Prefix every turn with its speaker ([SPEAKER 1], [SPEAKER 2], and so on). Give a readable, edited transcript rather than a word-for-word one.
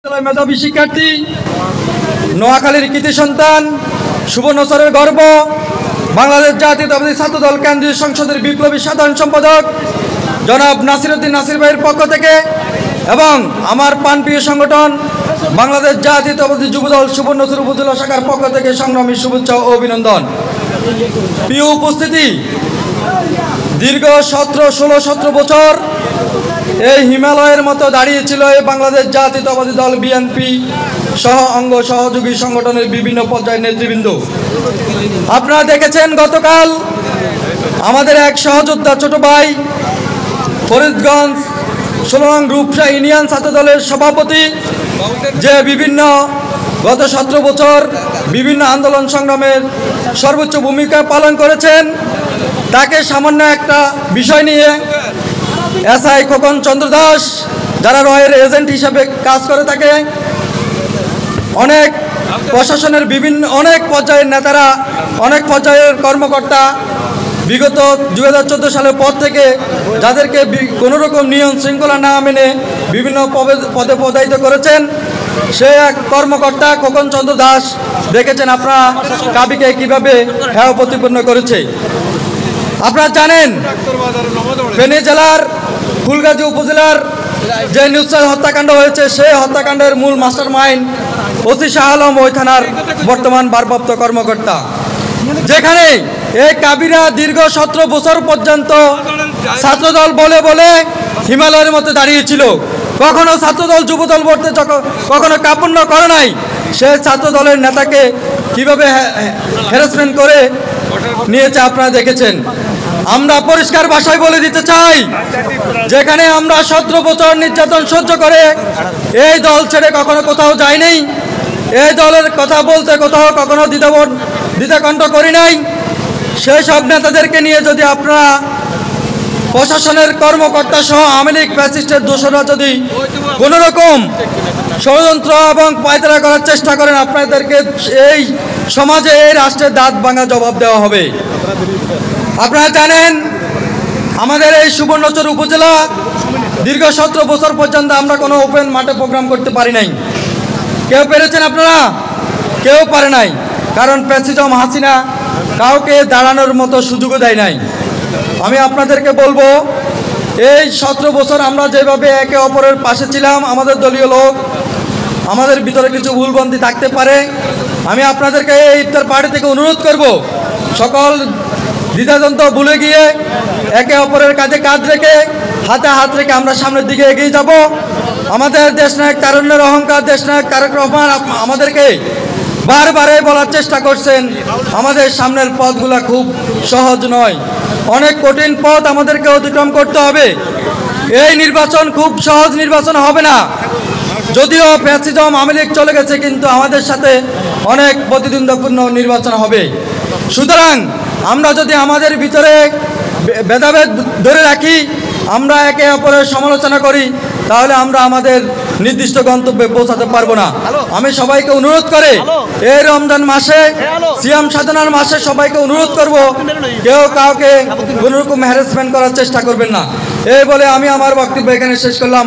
[SPEAKER 1] মেধাবী শিক্ষার্থী, নোয়াখালীর কৃতি সন্তান, সুবর্ণচরের গর্ব, বাংলাদেশ জাতীয়তাবাদী ছাত্রদল কেন্দ্রীয় সংসদের বিপ্লবী সাধারণ সম্পাদক জনাব নাসিরউদ্দিন নাসির ভাইয়ের পক্ষ থেকে এবং আমার প্রাণপ্রিয় সংগঠন বাংলাদেশ জাতীয়তাবাদী যুবদল সুবর্ণচর উপজেলা শাখার পক্ষ থেকে সংগ্রামী শুভেচ্ছা ও অভিনন্দন। প্রিয় উপস্থিতি, দীর্ঘ 16 বছর এই হিমালয়ের মতো দাঁড়িয়েছিল এই বাংলাদেশ জাতীয়তাবাদী দল বিএনপি সহ অঙ্গ সহযোগী সংগঠনের বিভিন্ন পর্যায়ের নেতৃবৃন্দ। আপনারা দেখেছেন গতকাল আমাদের এক সহযোদ্ধা ছোট ভাই ফরিদগঞ্জ 16 নং রূপসা ইউনিয়ন ছাত্রদলের সভাপতি, যে বিভিন্ন গত 17 বছর বিভিন্ন আন্দোলন সংগ্রামের সর্বোচ্চ ভূমিকা পালন করেছেন, তাকে সামান্য একটা বিষয় নিয়ে এসআই খোকন চন্দ্র দাস, যারা রয়ের এজেন্ট হিসেবে কাজ করে থাকে, অনেক প্রশাসনের অনেক পর্যায়ের নেতারা, অনেক পর্যায়ের কর্মকর্তা বিগত 2014 সালের পর থেকে যাদেরকে কোনো রকম নিয়ম শৃঙ্খলা না মেনে বিভিন্ন পদে পদায়িত করেছেন, সে এক কর্মকর্তা খোকন চন্দ্র দাস দেখেছেন আপনারা কাবিকে কিভাবে হেয় প্রতিপন্ন করেছে। আপনারা জানেন ফেনী জেলার ফুলগাজী উপজেলার যে নিউসাইল হত্যাকাণ্ড হয়েছে, সেই হত্যাকাণ্ডের মূল master mind OC Shah Alam ওই থানার বর্তমান ভারপ্রাপ্ত কর্মকর্তা, যেখানে এই কাবিরা দীর্ঘ 17 বছর পর্যন্ত ছাত্রদল বলে বলে হিমালয়ের মতো দাঁড়িয়েছিল, কখনো ছাত্রদল যুবদল বলতে কখনো কাপন্ন করে নাই। সে ছাত্রদলের নেতাকে কিভাবে হ্যারাসমেন্ট করে নিয়েছে আপনারা দেখেছেন। আমরা পরিষ্কার ভাষায় বলে দিতে চাই, যেখানে আমরা 17 বছর নির্যাতন সহ্য করে এই দল ছেড়ে কখনো কোথাও যাইনি, এই দলের কথা বলতে কোথাও কখনো দ্বিধাকণ্ঠ করি নাই। সেই সব নেতাদেরকে নিয়ে যদি আপনারা প্রশাসনের কর্মকর্তা সহ আওয়ামী লীগ ফ্যাসিস্টের দোষরা যদি কোনো রকম ষড়যন্ত্র এবং পায়তারা করার চেষ্টা করেন, আপনাদেরকে এই সমাজে এই রাষ্ট্রের দাঁত ভাঙা জবাব দেওয়া হবে। আপনারা জানেন আমাদের এই সুবর্ণচর উপজেলা দীর্ঘ 17 বছর পর্যন্ত আমরা কোনো ওপেন মাঠে প্রোগ্রাম করতে পারি নাই। কেউ পেরেছেন আপনারা? কেউ পারে নাই, কারণ প্রেসিডেন্ট হাসিনা কাউকে দাঁড়ানোর মতো সুযোগও দেয় নাই। আমি আপনাদেরকে বলবো, এই 17 বছর আমরা যেভাবে একে অপরের পাশে ছিলাম, আমাদের দলীয় লোক, আমাদের ভিতরে কিছু ভুলভ্রান্তি থাকতে পারে। আমি আপনাদেরকে এই ইফতার পার্টি থেকে অনুরোধ করব, সকল দ্বিধাদ্বন্দ্ব ভুলে গিয়ে একে অপরের কাঁধে কাঁধ রেখে হাতে হাত রেখে আমরা সামনের দিকে এগিয়ে যাব। আমাদের দেশনায়ক তারুণ্যের অহংকার দেশনায়ক তারেক রহমান আমাদেরকে বারবারে বলার চেষ্টা করছেন, আমাদের সামনের পথগুলো খুব সহজ নয়, অনেক কঠিন পথ আমাদেরকে অতিক্রম করতে হবে। এই নির্বাচন খুব সহজ নির্বাচন হবে না, যদিও ফ্যাসিজম আওয়ামী লীগ চলে গেছে, কিন্তু আমাদের সাথে অনেক প্রতিদ্বন্দ্বিপূর্ণ নির্বাচন হবে। সুতরাং আমরা যদি আমাদের ভিতরে ভেদাভেদ ধরে রাখি, আমরা একে অপরের সমালোচনা করি, তাহলে আমরা আমাদের নির্দিষ্ট গন্তব্যে পৌঁছাতে পারবো না। আমি সবাইকে অনুরোধ করে এই রমজান মাসে সিয়াম সাধনার মাসে সবাইকে অনুরোধ করব, কেউ কাউকে কোনো রকম হ্যারাসমেন্ট করার চেষ্টা করবেন না। এই বলে আমি আমার বক্তব্য এখানে শেষ করলাম।